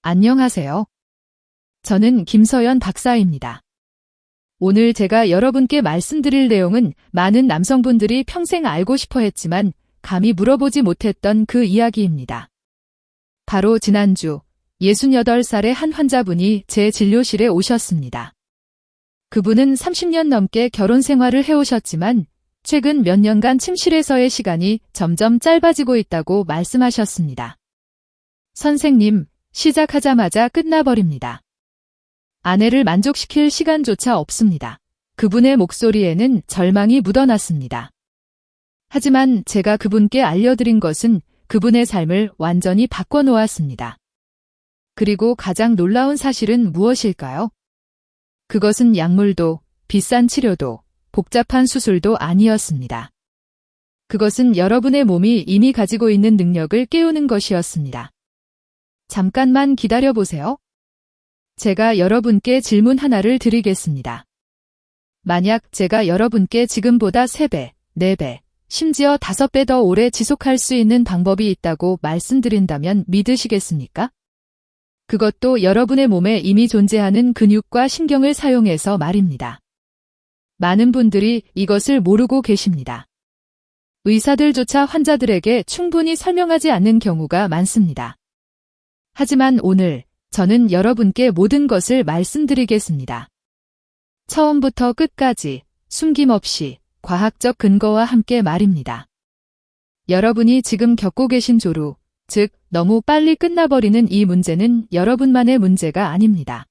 안녕하세요. 저는 김서연 박사입니다. 오늘 제가 여러분께 말씀드릴 내용은 많은 남성분들이 평생 알고 싶어 했지만 감히 물어보지 못했던 그 이야기입니다. 바로 지난주 68살의 한 환자분이 제 진료실에 오셨습니다. 그분은 30년 넘게 결혼 생활을 해오셨지만 최근 몇 년간 침실에서의 시간이 점점 짧아지고 있다고 말씀하셨습니다. 선생님, 시작하자마자 끝나버립니다. 아내를 만족시킬 시간조차 없습니다. 그분의 목소리에는 절망이 묻어났습니다. 하지만 제가 그분께 알려드린 것은 그분의 삶을 완전히 바꿔놓았습니다. 그리고 가장 놀라운 사실은 무엇일까요? 그것은 약물도, 비싼 치료도, 복잡한 수술도 아니었습니다. 그것은 여러분의 몸이 이미 가지고 있는 능력을 깨우는 것이었습니다. 잠깐만 기다려보세요. 제가 여러분께 질문 하나를 드리겠습니다. 만약 제가 여러분께 지금보다 3배, 4배, 심지어 5배 더 오래 지속할 수 있는 방법이 있다고 말씀드린다면 믿으시겠습니까? 그것도 여러분의 몸에 이미 존재하는 근육과 신경을 사용해서 말입니다. 많은 분들이 이것을 모르고 계십니다. 의사들조차 환자들에게 충분히 설명하지 않는 경우가 많습니다. 하지만 오늘 저는 여러분께 모든 것을 말씀드리겠습니다. 처음부터 끝까지 숨김없이 과학적 근거와 함께 말입니다. 여러분이 지금 겪고 계신 조루, 즉 너무 빨리 끝나버리는 이 문제는 여러분만의 문제가 아닙니다.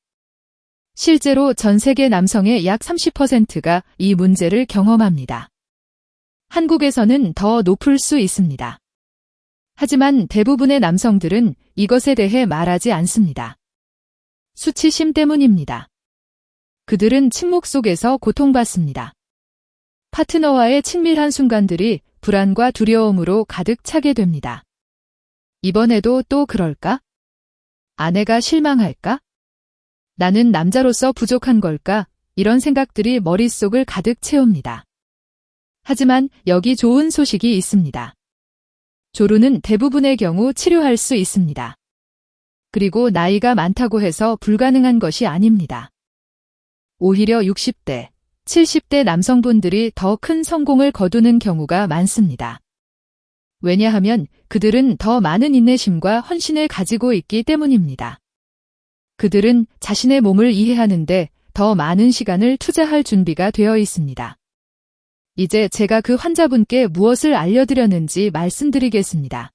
실제로 전 세계 남성의 약 30%가 이 문제를 경험합니다. 한국에서는 더 높을 수 있습니다. 하지만 대부분의 남성들은 이것에 대해 말하지 않습니다. 수치심 때문입니다. 그들은 침묵 속에서 고통받습니다. 파트너와의 친밀한 순간들이 불안과 두려움으로 가득 차게 됩니다. 이번에도 또 그럴까? 아내가 실망할까? 나는 남자로서 부족한 걸까? 이런 생각들이 머릿속을 가득 채웁니다. 하지만 여기 좋은 소식이 있습니다. 조루는 대부분의 경우 치료할 수 있습니다. 그리고 나이가 많다고 해서 불가능한 것이 아닙니다. 오히려 60대, 70대 남성분들이 더 큰 성공을 거두는 경우가 많습니다. 왜냐하면 그들은 더 많은 인내심과 헌신을 가지고 있기 때문입니다. 그들은 자신의 몸을 이해하는데 더 많은 시간을 투자할 준비가 되어 있습니다. 이제 제가 그 환자분께 무엇을 알려드렸는지 말씀드리겠습니다.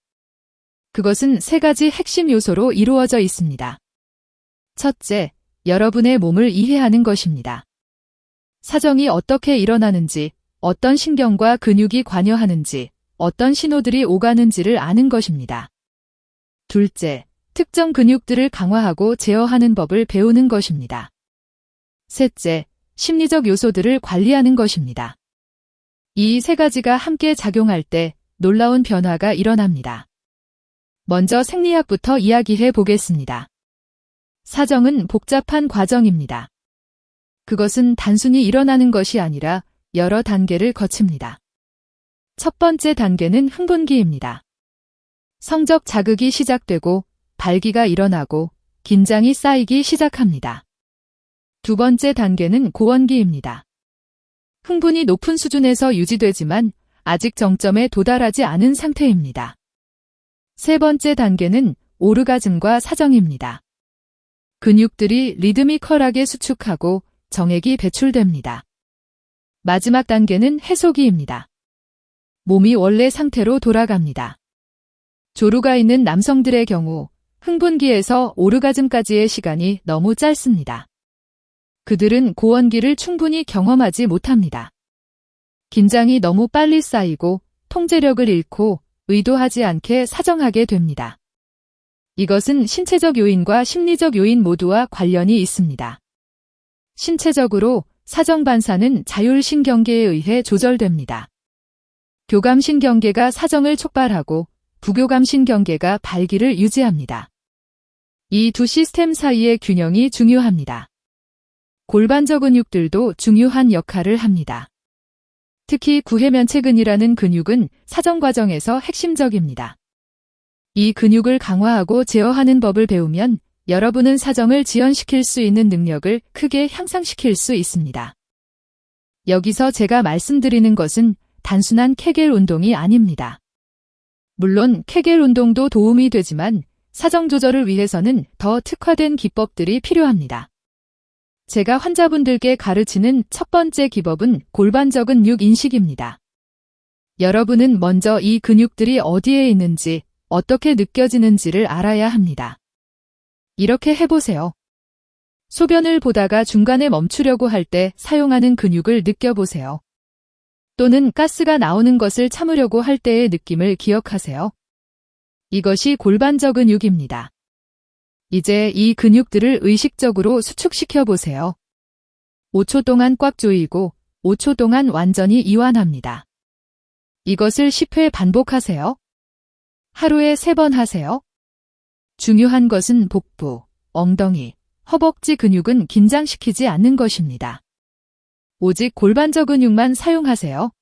그것은 3가지 핵심 요소로 이루어져 있습니다. 첫째, 여러분의 몸을 이해하는 것입니다. 사정이 어떻게 일어나는지, 어떤 신경과 근육이 관여하는지, 어떤 신호들이 오가는지를 아는 것입니다. 둘째, 특정 근육들을 강화하고 제어하는 법을 배우는 것입니다. 셋째, 심리적 요소들을 관리하는 것입니다. 이 3가지가 함께 작용할 때 놀라운 변화가 일어납니다. 먼저 생리학부터 이야기해 보겠습니다. 사정은 복잡한 과정입니다. 그것은 단순히 일어나는 것이 아니라 여러 단계를 거칩니다. 첫 번째 단계는 흥분기입니다. 성적 자극이 시작되고 발기가 일어나고 긴장이 쌓이기 시작합니다. 두 번째 단계는 고원기입니다. 흥분이 높은 수준에서 유지되지만 아직 정점에 도달하지 않은 상태입니다. 세 번째 단계는 오르가즘과 사정입니다. 근육들이 리드미컬하게 수축하고 정액이 배출됩니다. 마지막 단계는 해소기입니다. 몸이 원래 상태로 돌아갑니다. 조루가 있는 남성들의 경우 흥분기에서 오르가즘까지의 시간이 너무 짧습니다. 그들은 고원기를 충분히 경험하지 못합니다. 긴장이 너무 빨리 쌓이고 통제력을 잃고 의도하지 않게 사정하게 됩니다. 이것은 신체적 요인과 심리적 요인 모두와 관련이 있습니다. 신체적으로 사정 반사는 자율신경계에 의해 조절됩니다. 교감신경계가 사정을 촉발하고 부교감신경계가 발기를 유지합니다. 이 두 시스템 사이의 균형이 중요합니다. 골반저 근육들도 중요한 역할을 합니다. 특히 구해면체근이라는 근육은 사정 과정에서 핵심적입니다. 이 근육을 강화하고 제어하는 법을 배우면 여러분은 사정을 지연시킬 수 있는 능력을 크게 향상시킬 수 있습니다. 여기서 제가 말씀드리는 것은 단순한 케겔 운동이 아닙니다. 물론 케겔 운동도 도움이 되지만 사정 조절을 위해서는 더 특화된 기법들이 필요합니다. 제가 환자분들께 가르치는 첫 번째 기법은 골반적 근육 인식입니다. 여러분은 먼저 이 근육들이 어디에 있는지, 어떻게 느껴지는지를 알아야 합니다. 이렇게 해보세요. 소변을 보다가 중간에 멈추려고 할 때 사용하는 근육을 느껴보세요. 또는 가스가 나오는 것을 참으려고 할 때의 느낌을 기억하세요. 이것이 골반적 근육입니다. 이제 이 근육들을 의식적으로 수축시켜 보세요. 5초 동안 꽉 조이고 5초 동안 완전히 이완합니다. 이것을 10회 반복하세요. 하루에 3번 하세요. 중요한 것은 복부, 엉덩이, 허벅지 근육은 긴장시키지 않는 것입니다. 오직 골반적 근육만 사용하세요.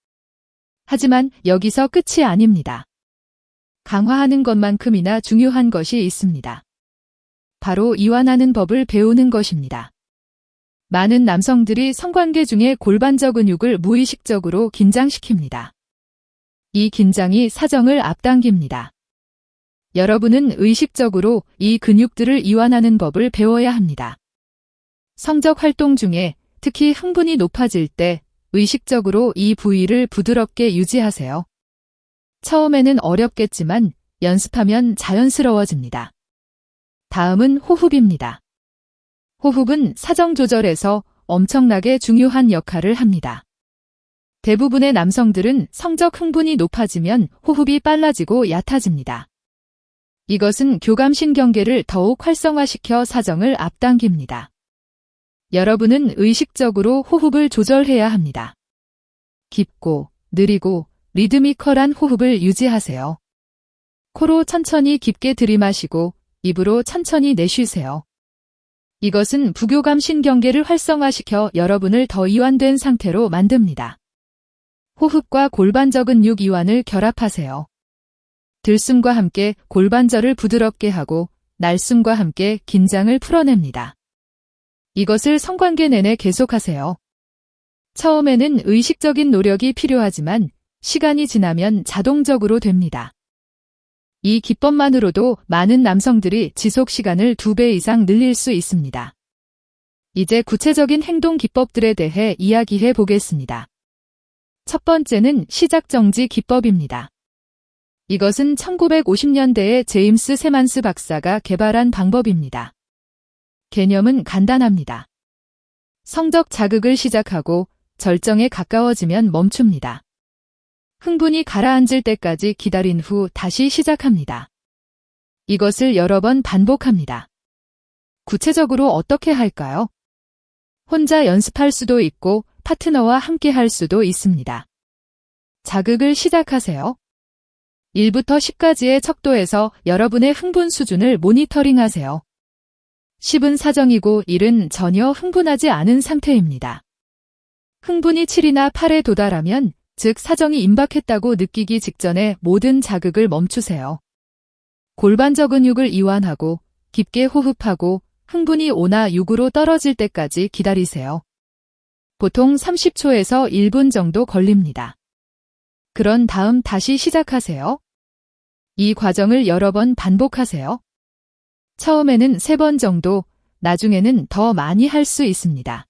하지만 여기서 끝이 아닙니다. 강화하는 것만큼이나 중요한 것이 있습니다. 바로 이완하는 법을 배우는 것입니다. 많은 남성들이 성관계 중에 골반적 근육을 무의식적으로 긴장시킵니다. 이 긴장이 사정을 앞당깁니다. 여러분은 의식적으로 이 근육들을 이완하는 법을 배워야 합니다. 성적 활동 중에 특히 흥분이 높아질 때 의식적으로 이 부위를 부드럽게 유지하세요. 처음에는 어렵겠지만 연습하면 자연스러워집니다. 다음은 호흡입니다. 호흡은 사정 조절에서 엄청나게 중요한 역할을 합니다. 대부분의 남성들은 성적 흥분이 높아지면 호흡이 빨라지고 얕아집니다. 이것은 교감신경계를 더욱 활성화시켜 사정을 앞당깁니다. 여러분은 의식적으로 호흡을 조절해야 합니다. 깊고 느리고 리드미컬한 호흡을 유지하세요. 코로 천천히 깊게 들이마시고 입으로 천천히 내쉬세요. 이것은 부교감 신경계를 활성화시켜 여러분을 더 이완된 상태로 만듭니다. 호흡과 골반적 근육 이완을 결합하세요. 들숨과 함께 골반절을 부드럽게 하고 날숨과 함께 긴장을 풀어냅니다. 이것을 성관계 내내 계속하세요. 처음에는 의식적인 노력이 필요하지만 시간이 지나면 자동적으로 됩니다. 이 기법만으로도 많은 남성들이 지속 시간을 2배 이상 늘릴 수 있습니다. 이제 구체적인 행동 기법들에 대해 이야기해 보겠습니다. 첫 번째는 시작 정지 기법입니다. 이것은 1950년대에 제임스 세만스 박사가 개발한 방법입니다. 개념은 간단합니다. 성적 자극을 시작하고 절정에 가까워지면 멈춥니다. 흥분이 가라앉을 때까지 기다린 후 다시 시작합니다. 이것을 여러 번 반복합니다. 구체적으로 어떻게 할까요? 혼자 연습할 수도 있고 파트너와 함께 할 수도 있습니다. 자극을 시작하세요. 1부터 10까지의 척도에서 여러분의 흥분 수준을 모니터링하세요. 10은 사정이고 1은 전혀 흥분하지 않은 상태입니다. 흥분이 7이나 8에 도달하면 즉 사정이 임박했다고 느끼기 직전에 모든 자극을 멈추세요. 골반적 근육을 이완하고 깊게 호흡하고 흥분이 5나 6으로 떨어질 때까지 기다리세요. 보통 30초에서 1분 정도 걸립니다. 그런 다음 다시 시작하세요. 이 과정을 여러 번 반복하세요. 처음에는 3번 정도, 나중에는 더 많이 할 수 있습니다.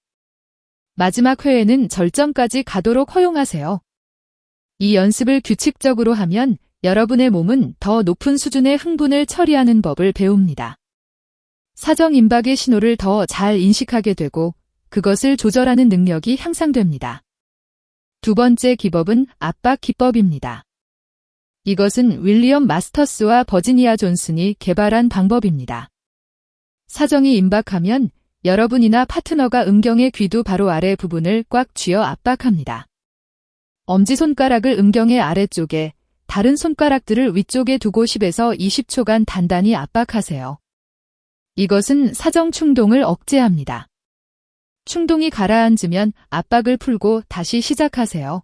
마지막 회에는 절정까지 가도록 허용하세요. 이 연습을 규칙적으로 하면 여러분의 몸은 더 높은 수준의 흥분을 처리하는 법을 배웁니다. 사정 임박의 신호를 더 잘 인식하게 되고 그것을 조절하는 능력이 향상됩니다. 두 번째 기법은 압박 기법입니다. 이것은 윌리엄 마스터스와 버지니아 존슨이 개발한 방법입니다. 사정이 임박하면 여러분이나 파트너가 음경의 귀두 바로 아래 부분을 꽉 쥐어 압박합니다. 엄지손가락을 음경의 아래쪽에, 다른 손가락들을 위쪽에 두고 10에서 20초간 단단히 압박하세요. 이것은 사정 충동을 억제합니다. 충동이 가라앉으면 압박을 풀고 다시 시작하세요.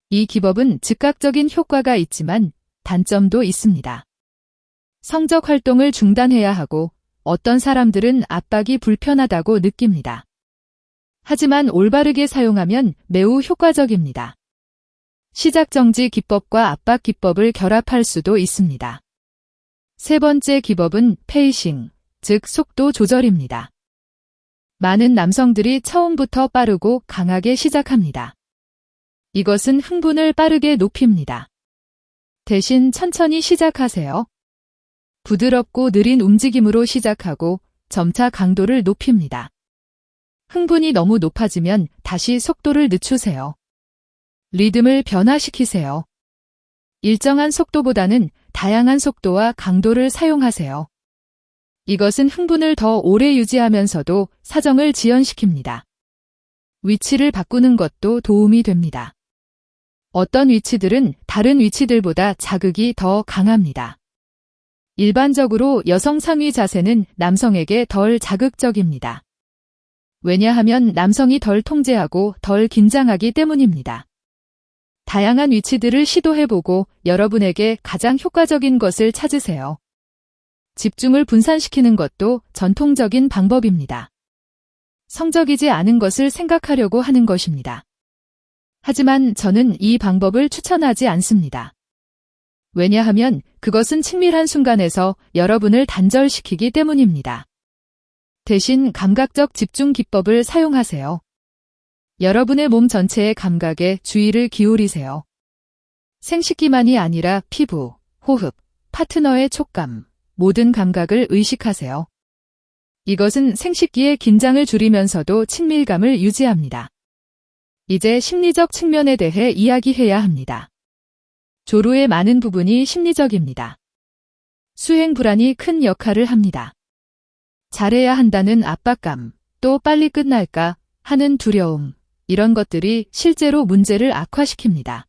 이 기법은 즉각적인 효과가 있지만 단점도 있습니다. 성적 활동을 중단해야 하고 어떤 사람들은 압박이 불편하다고 느낍니다. 하지만 올바르게 사용하면 매우 효과적입니다. 시작 정지 기법과 압박 기법을 결합할 수도 있습니다. 세 번째 기법은 페이싱, 즉 속도 조절입니다. 많은 남성들이 처음부터 빠르고 강하게 시작합니다. 이것은 흥분을 빠르게 높입니다. 대신 천천히 시작하세요. 부드럽고 느린 움직임으로 시작하고 점차 강도를 높입니다. 흥분이 너무 높아지면 다시 속도를 늦추세요. 리듬을 변화시키세요. 일정한 속도보다는 다양한 속도와 강도를 사용하세요. 이것은 흥분을 더 오래 유지하면서도 사정을 지연시킵니다. 위치를 바꾸는 것도 도움이 됩니다. 어떤 위치들은 다른 위치들보다 자극이 더 강합니다. 일반적으로 여성 상위 자세는 남성에게 덜 자극적입니다. 왜냐하면 남성이 덜 통제하고 덜 긴장하기 때문입니다. 다양한 위치들을 시도해보고 여러분에게 가장 효과적인 것을 찾으세요. 집중을 분산시키는 것도 전통적인 방법입니다. 성적이지 않은 것을 생각하려고 하는 것입니다. 하지만 저는 이 방법을 추천하지 않습니다. 왜냐하면 그것은 친밀한 순간에서 여러분을 단절시키기 때문입니다. 대신 감각적 집중 기법을 사용하세요. 여러분의 몸 전체의 감각에 주의를 기울이세요. 생식기만이 아니라 피부, 호흡, 파트너의 촉감, 모든 감각을 의식하세요. 이것은 생식기의 긴장을 줄이면서도 친밀감을 유지합니다. 이제 심리적 측면에 대해 이야기해야 합니다. 조루의 많은 부분이 심리적입니다. 수행 불안이 큰 역할을 합니다. 잘해야 한다는 압박감, 또 빨리 끝날까 하는 두려움, 이런 것들이 실제로 문제를 악화시킵니다.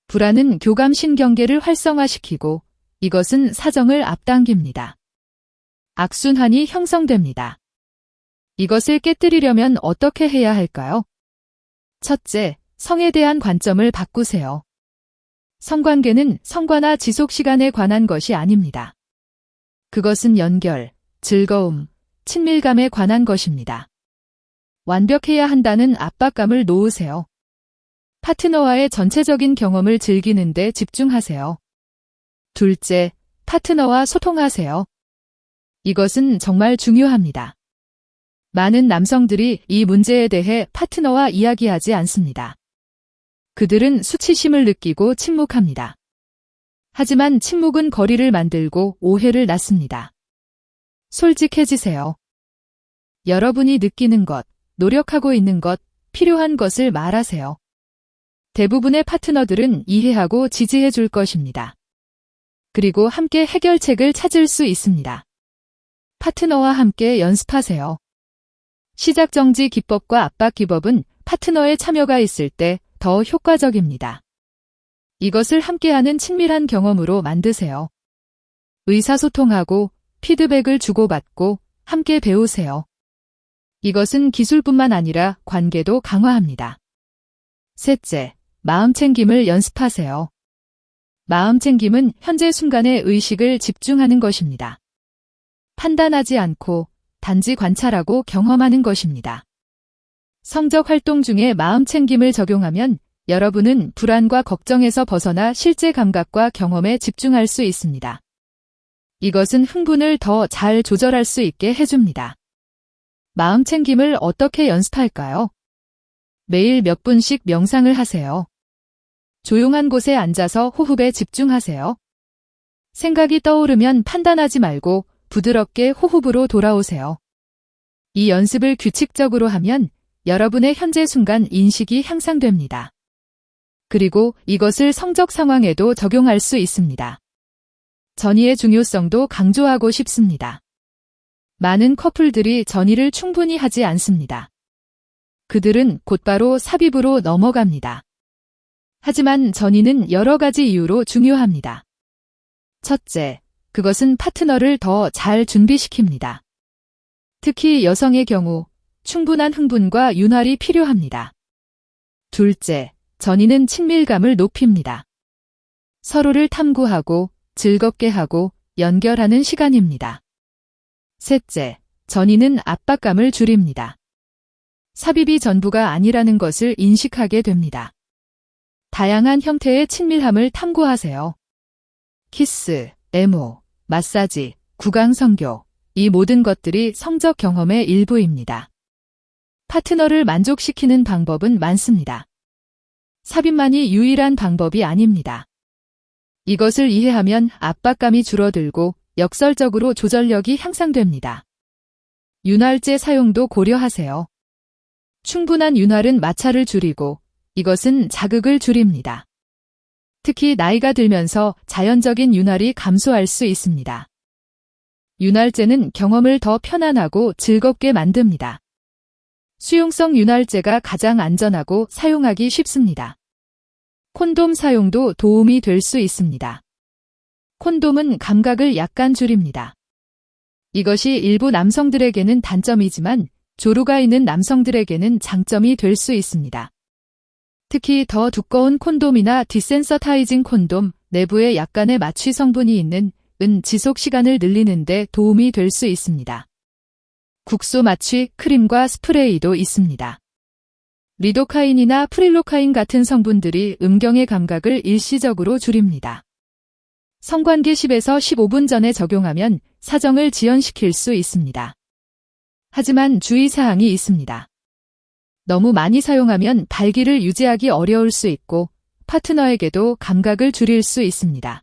불안은 교감신경계를 활성화시키고 이것은 사정을 앞당깁니다. 악순환이 형성됩니다. 이것을 깨뜨리려면 어떻게 해야 할까요? 첫째, 성에 대한 관점을 바꾸세요. 성관계는 성과나 지속시간에 관한 것이 아닙니다. 그것은 연결, 즐거움, 친밀감에 관한 것입니다. 완벽해야 한다는 압박감을 놓으세요. 파트너와의 전체적인 경험을 즐기는 데 집중하세요. 둘째, 파트너와 소통하세요. 이것은 정말 중요합니다. 많은 남성들이 이 문제에 대해 파트너와 이야기하지 않습니다. 그들은 수치심을 느끼고 침묵합니다. 하지만 침묵은 거리를 만들고 오해를 낳습니다. 솔직해지세요. 여러분이 느끼는 것, 노력하고 있는 것, 필요한 것을 말하세요. 대부분의 파트너들은 이해하고 지지해 줄 것입니다. 그리고 함께 해결책을 찾을 수 있습니다. 파트너와 함께 연습하세요. 시작 정지 기법과 압박 기법은 파트너의 참여가 있을 때 더 효과적입니다. 이것을 함께하는 친밀한 경험으로 만드세요. 의사소통하고 피드백을 주고받고 함께 배우세요. 이것은 기술뿐만 아니라 관계도 강화합니다. 셋째, 마음챙김을 연습하세요. 마음챙김은 현재 순간의 의식을 집중하는 것입니다. 판단하지 않고 단지 관찰하고 경험하는 것입니다. 성적 활동 중에 마음챙김을 적용하면 여러분은 불안과 걱정에서 벗어나 실제 감각과 경험에 집중할 수 있습니다. 이것은 흥분을 더 잘 조절할 수 있게 해줍니다. 마음챙김을 어떻게 연습할까요? 매일 몇 분씩 명상을 하세요. 조용한 곳에 앉아서 호흡에 집중하세요. 생각이 떠오르면 판단하지 말고 부드럽게 호흡으로 돌아오세요. 이 연습을 규칙적으로 하면 여러분의 현재 순간 인식이 향상됩니다. 그리고 이것을 성적 상황에도 적용할 수 있습니다. 전의의 중요성도 강조하고 싶습니다. 많은 커플들이 전의를 충분히 하지 않습니다. 그들은 곧바로 삽입으로 넘어갑니다. 하지만 전의는 여러 가지 이유로 중요합니다. 첫째, 그것은 파트너를 더 잘 준비시킵니다. 특히 여성의 경우 충분한 흥분과 윤활이 필요합니다. 둘째, 전의는 친밀감을 높입니다. 서로를 탐구하고 즐겁게 하고 연결하는 시간입니다. 셋째, 전이는 압박감을 줄입니다. 삽입이 전부가 아니라는 것을 인식하게 됩니다. 다양한 형태의 친밀함을 탐구하세요. 키스, 에모, 마사지, 구강성교, 이 모든 것들이 성적 경험의 일부입니다. 파트너를 만족시키는 방법은 많습니다. 삽입만이 유일한 방법이 아닙니다. 이것을 이해하면 압박감이 줄어들고 역설적으로 조절력이 향상됩니다. 윤활제 사용도 고려하세요. 충분한 윤활은 마찰을 줄이고 이것은 자극을 줄입니다. 특히 나이가 들면서 자연적인 윤활이 감소할 수 있습니다. 윤활제는 경험을 더 편안하고 즐겁게 만듭니다. 수용성 윤활제가 가장 안전하고 사용하기 쉽습니다. 콘돔 사용도 도움이 될 수 있습니다. 콘돔은 감각을 약간 줄입니다. 이것이 일부 남성들에게는 단점이지만 조루가 있는 남성들에게는 장점이 될 수 있습니다. 특히 더 두꺼운 콘돔이나 디센서타이징 콘돔 내부에 약간의 마취 성분이 있는 은 지속 시간을 늘리는 데 도움이 될 수 있습니다. 국소 마취 크림과 스프레이도 있습니다. 리도카인이나 프릴로카인 같은 성분들이 음경의 감각을 일시적으로 줄입니다. 성관계 10에서 15분 전에 적용하면 사정을 지연시킬 수 있습니다. 하지만 주의사항이 있습니다. 너무 많이 사용하면 발기를 유지하기 어려울 수 있고 파트너에게도 감각을 줄일 수 있습니다.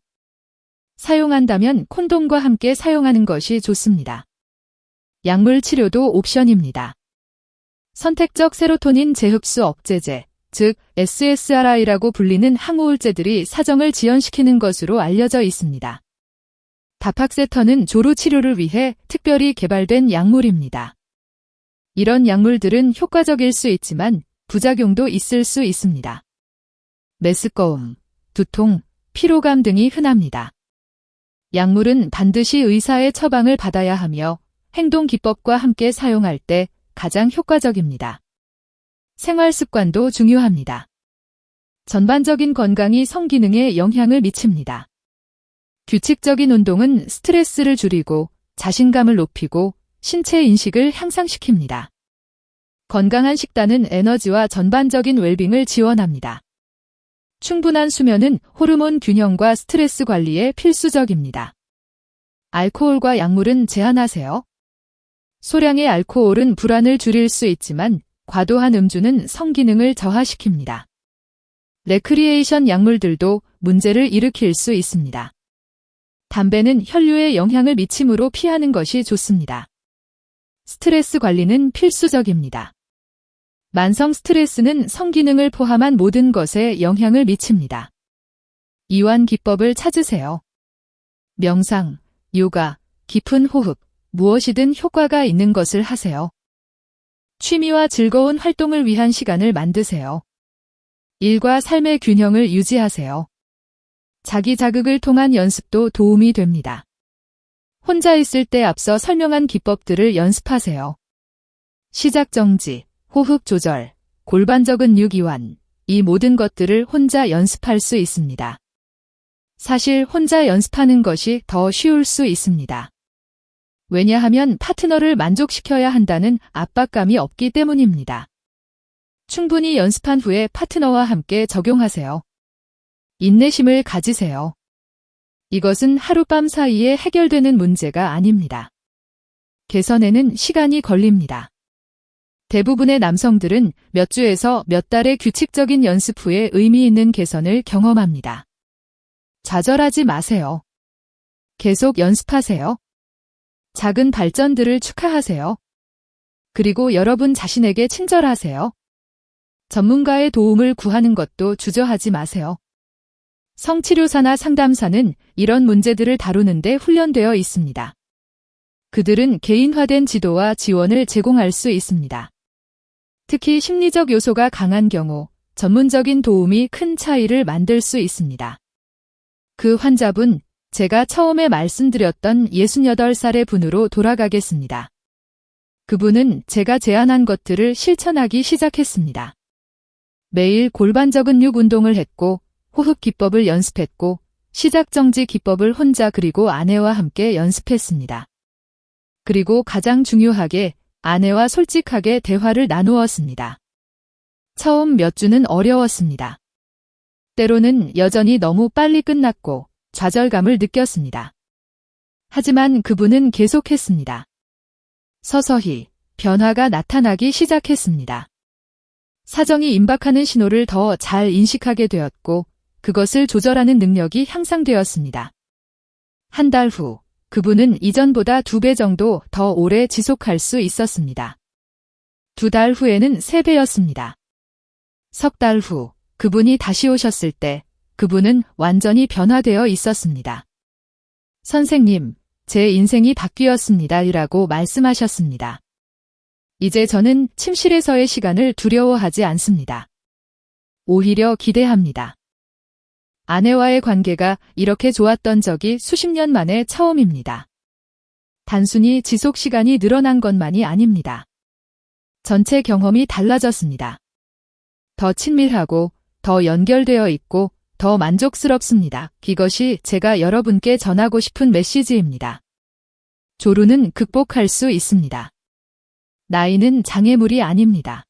사용한다면 콘돔과 함께 사용하는 것이 좋습니다. 약물 치료도 옵션입니다. 선택적 세로토닌 재흡수 억제제, 즉 SSRI라고 불리는 항우울제들이 사정을 지연시키는 것으로 알려져 있습니다. 다팍세터는 조루 치료를 위해 특별히 개발된 약물입니다. 이런 약물들은 효과적일 수 있지만 부작용도 있을 수 있습니다. 메스꺼움, 두통, 피로감 등이 흔합니다. 약물은 반드시 의사의 처방을 받아야 하며 행동기법과 함께 사용할 때 가장 효과적입니다. 생활 습관도 중요합니다. 전반적인 건강이 성기능에 영향을 미칩니다. 규칙적인 운동은 스트레스를 줄이고 자신감을 높이고 신체 인식을 향상시킵니다. 건강한 식단은 에너지와 전반적인 웰빙을 지원합니다. 충분한 수면은 호르몬 균형과 스트레스 관리에 필수적입니다. 알코올과 약물은 제한하세요. 소량의 알코올은 불안을 줄일 수 있지만 과도한 음주는 성기능을 저하시킵니다. 레크리에이션 약물들도 문제를 일으킬 수 있습니다. 담배는 혈류에 영향을 미치므로 피하는 것이 좋습니다. 스트레스 관리는 필수적입니다. 만성 스트레스는 성기능을 포함한 모든 것에 영향을 미칩니다. 이완 기법을 찾으세요. 명상, 요가, 깊은 호흡, 무엇이든 효과가 있는 것을 하세요. 취미와 즐거운 활동을 위한 시간을 만드세요. 일과 삶의 균형을 유지하세요. 자기 자극을 통한 연습도 도움이 됩니다. 혼자 있을 때 앞서 설명한 기법들을 연습하세요. 시작 정지, 호흡 조절, 골반적 근육 이완, 이 모든 것들을 혼자 연습할 수 있습니다. 사실 혼자 연습하는 것이 더 쉬울 수 있습니다. 왜냐하면 파트너를 만족시켜야 한다는 압박감이 없기 때문입니다. 충분히 연습한 후에 파트너와 함께 적용하세요. 인내심을 가지세요. 이것은 하룻밤 사이에 해결되는 문제가 아닙니다. 개선에는 시간이 걸립니다. 대부분의 남성들은 몇 주에서 몇 달의 규칙적인 연습 후에 의미 있는 개선을 경험합니다. 좌절하지 마세요. 계속 연습하세요. 작은 발전들을 축하하세요. 그리고 여러분 자신에게 친절하세요. 전문가의 도움을 구하는 것도 주저하지 마세요. 성치료사나 상담사는 이런 문제들을 다루는데 훈련되어 있습니다. 그들은 개인화된 지도와 지원을 제공할 수 있습니다. 특히 심리적 요소가 강한 경우 전문적인 도움이 큰 차이를 만들 수 있습니다. 그 환자분, 제가 처음에 말씀드렸던 68살의 분으로 돌아가겠습니다. 그분은 제가 제안한 것들을 실천하기 시작했습니다. 매일 골반적 근육 운동을 했고 호흡 기법을 연습했고 시작 정지 기법을 혼자 그리고 아내와 함께 연습했습니다. 그리고 가장 중요하게 아내와 솔직하게 대화를 나누었습니다. 처음 몇 주는 어려웠습니다. 때로는 여전히 너무 빨리 끝났고 좌절감을 느꼈습니다. 하지만 그분은 계속했습니다. 서서히 변화가 나타나기 시작했습니다. 사정이 임박하는 신호를 더 잘 인식하게 되었고 그것을 조절하는 능력이 향상되었습니다. 한 달 후 그분은 이전보다 2배 정도 더 오래 지속할 수 있었습니다. 2달 후에는 3배였습니다. 석 달 후 그분이 다시 오셨을 때 그분은 완전히 변화되어 있었습니다. 선생님, 제 인생이 바뀌었습니다. 이라고 말씀하셨습니다. 이제 저는 침실에서의 시간을 두려워하지 않습니다. 오히려 기대합니다. 아내와의 관계가 이렇게 좋았던 적이 수십 년 만에 처음입니다. 단순히 지속 시간이 늘어난 것만이 아닙니다. 전체 경험이 달라졌습니다. 더 친밀하고 더 연결되어 있고 더 만족스럽습니다. 이것이 제가 여러분께 전하고 싶은 메시지입니다. 조루는 극복할 수 있습니다. 나이는 장애물이 아닙니다.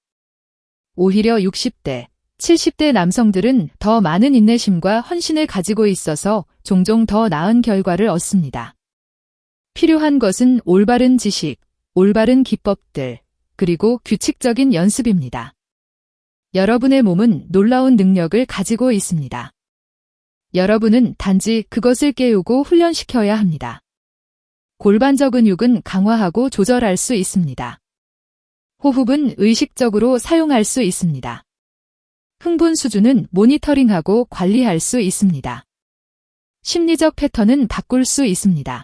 오히려 60대, 70대 남성들은 더 많은 인내심과 헌신을 가지고 있어서 종종 더 나은 결과를 얻습니다. 필요한 것은 올바른 지식, 올바른 기법들, 그리고 규칙적인 연습입니다. 여러분의 몸은 놀라운 능력을 가지고 있습니다. 여러분은 단지 그것을 깨우고 훈련시켜야 합니다. 골반저 근육은 강화하고 조절할 수 있습니다. 호흡은 의식적으로 사용할 수 있습니다. 흥분 수준은 모니터링하고 관리할 수 있습니다. 심리적 패턴은 바꿀 수 있습니다.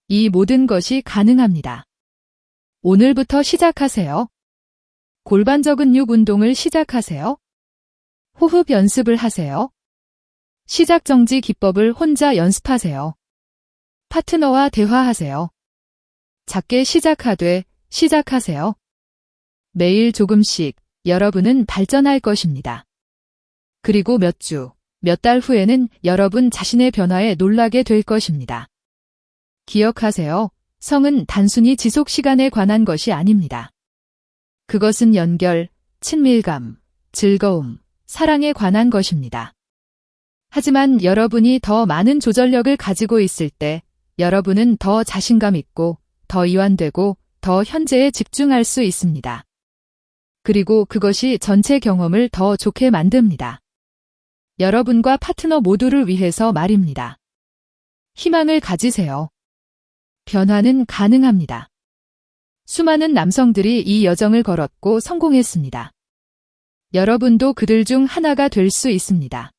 이 모든 것이 가능합니다. 오늘부터 시작하세요. 골반저 근육 운동을 시작하세요. 호흡 연습을 하세요. 시작 정지 기법을 혼자 연습하세요. 파트너와 대화하세요. 작게 시작하되 시작하세요. 매일 조금씩 여러분은 발전할 것입니다. 그리고 몇 주, 몇 달 후에는 여러분 자신의 변화에 놀라게 될 것입니다. 기억하세요. 성은 단순히 지속 시간에 관한 것이 아닙니다. 그것은 연결, 친밀감, 즐거움, 사랑에 관한 것입니다. 하지만 여러분이 더 많은 조절력을 가지고 있을 때 여러분은 더 자신감 있고 더 이완되고 더 현재에 집중할 수 있습니다. 그리고 그것이 전체 경험을 더 좋게 만듭니다. 여러분과 파트너 모두를 위해서 말입니다. 희망을 가지세요. 변화는 가능합니다. 수많은 남성들이 이 여정을 걸었고 성공했습니다. 여러분도 그들 중 하나가 될 수 있습니다.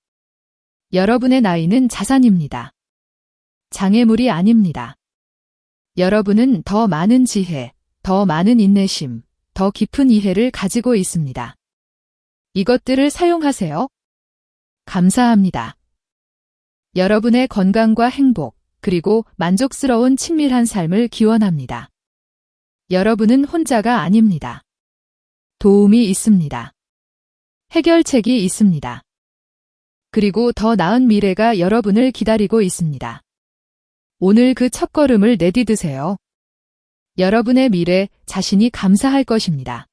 여러분의 나이는 자산입니다. 장애물이 아닙니다. 여러분은 더 많은 지혜, 더 많은 인내심, 더 깊은 이해를 가지고 있습니다. 이것들을 사용하세요. 감사합니다. 여러분의 건강과 행복, 그리고 만족스러운 친밀한 삶을 기원합니다. 여러분은 혼자가 아닙니다. 도움이 있습니다. 해결책이 있습니다. 그리고 더 나은 미래가 여러분을 기다리고 있습니다. 오늘 그 첫걸음을 내디드세요. 여러분의 미래 자신이 감사할 것입니다.